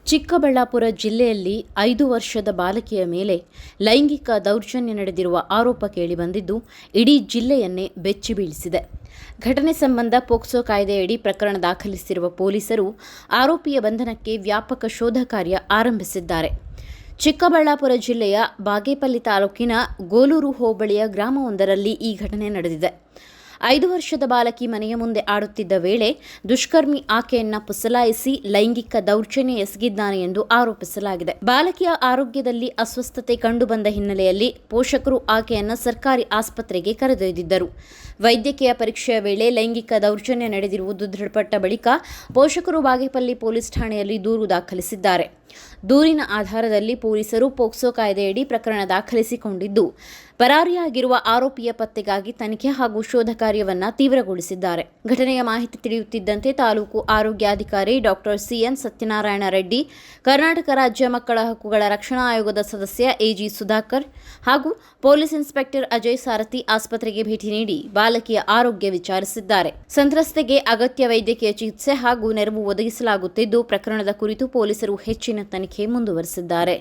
ಚಿಕ್ಕಬಳ್ಳಾಪುರ ಜಿಲ್ಲೆಯಲ್ಲಿ 5 ವರ್ಷದ ಬಾಲಕಿಯ ಮೇಲೆ ಲೈಂಗಿಕ ದೌರ್ಜನ್ಯ ನಡೆದಿರುವ ಆರೋಪ ಕೇಳಿಬಂದಿದ್ದು, ಇಡೀ ಜಿಲ್ಲೆಯನ್ನೇ ಬೆಚ್ಚಿಬೀಳಿಸಿದೆ. ಘಟನೆ ಸಂಬಂಧ ಪೋಕ್ಸೋ ಕಾಯ್ದೆಯಡಿ ಪ್ರಕರಣ ದಾಖಲಿಸಿರುವ ಪೊಲೀಸರು ಆರೋಪಿಯ ಬಂಧನಕ್ಕೆ ವ್ಯಾಪಕ ಶೋಧ ಕಾರ್ಯ ಆರಂಭಿಸಿದ್ದಾರೆ. ಚಿಕ್ಕಬಳ್ಳಾಪುರ ಜಿಲ್ಲೆಯ ಬಾಗೇಪಲ್ಲಿ ತಾಲೂಕಿನ ಗೋಲೂರು ಹೋಬಳಿಯ ಗ್ರಾಮವೊಂದರಲ್ಲಿ ಈ ಘಟನೆ ನಡೆದಿದೆ. 5 ವರ್ಷದ ಬಾಲಕಿ ಮನೆಯ ಮುಂದೆ ಆಡುತ್ತಿದ್ದ ವೇಳೆ ದುಷ್ಕರ್ಮಿ ಆಕೆಯನ್ನ ಪುಸಲಾಯಿಸಿ ಲೈಂಗಿಕ ದೌರ್ಜನ್ಯ ಎಸಗಿದ್ದಾನೆ ಎಂದು ಆರೋಪಿಸಲಾಗಿದೆ. ಬಾಲಕಿಯ ಆರೋಗ್ಯದಲ್ಲಿ ಅಸ್ವಸ್ಥತೆ ಕಂಡುಬಂದ ಹಿನ್ನೆಲೆಯಲ್ಲಿ ಪೋಷಕರು ಆಕೆಯನ್ನ ಸರ್ಕಾರಿ ಆಸ್ಪತ್ರೆಗೆ ಕರೆದೊಯ್ದಿದ್ದರು. ವೈದ್ಯಕೀಯ ಪರೀಕ್ಷೆಯ ವೇಳೆ ಲೈಂಗಿಕ ದೌರ್ಜನ್ಯ ನಡೆದಿರುವುದು ದೃಢಪಟ್ಟ ಬಳಿಕ ಪೋಷಕರು ಬಾಗೇಪಲ್ಲಿ ಪೊಲೀಸ್ ಠಾಣೆಯಲ್ಲಿ ದೂರು ದಾಖಲಿಸಿದ್ದಾರೆ. ದೂರಿನ ಆಧಾರದಲ್ಲಿ ಪೊಲೀಸರು ಪೋಕ್ಸೋ ಕಾಯ್ದೆಯಡಿ ಪ್ರಕರಣ ದಾಖಲಿಸಿಕೊಂಡಿದ್ದು, ಪರಾರಿಯಾಗಿರುವ ಆರೋಪಿಯ ಪತ್ತೆಗಾಗಿ ತನಿಖೆ ಹಾಗೂ ಶೋಧ ಕಾರ್ಯವನ್ನು ತೀವ್ರಗೊಳಿಸಿದ್ದಾರೆ. ಘಟನೆಯ ಮಾಹಿತಿ ತಿಳಿಯುತ್ತಿದ್ದಂತೆ ತಾಲೂಕು ಆರೋಗ್ಯಾಧಿಕಾರಿ ಡಾಕ್ಟರ್ ಸಿಎನ್ ಸತ್ಯನಾರಾಯಣ ರೆಡ್ಡಿ, ಕರ್ನಾಟಕ ರಾಜ್ಯ ಮಕ್ಕಳ ಹಕ್ಕುಗಳ ರಕ್ಷಣಾ ಆಯೋಗದ ಸದಸ್ಯ ಎಜಿ ಸುಧಾಕರ್ ಹಾಗೂ ಪೊಲೀಸ್ ಇನ್ಸ್ಪೆಕ್ಟರ್ ಅಜಯ್ ಸಾರಥಿ ಆಸ್ಪತ್ರೆಗೆ ಭೇಟಿ ನೀಡಿ ಬಾಲಕಿಯ ಆರೋಗ್ಯ ವಿಚಾರಿಸಿದ್ದಾರೆ. ಸಂತ್ರಸ್ತೆಗೆ ಅಗತ್ಯ ವೈದ್ಯಕೀಯ ಚಿಕಿತ್ಸೆ ಹಾಗೂ ನೆರವು ಒದಗಿಸಲಾಗುತ್ತಿದ್ದು, ಪ್ರಕರಣದ ಕುರಿತು ಪೊಲೀಸರು ಹೆಚ್ಚಿನ ತನಿಖೆ ಮುಂದುವರೆಸಿದ್ದಾರೆ.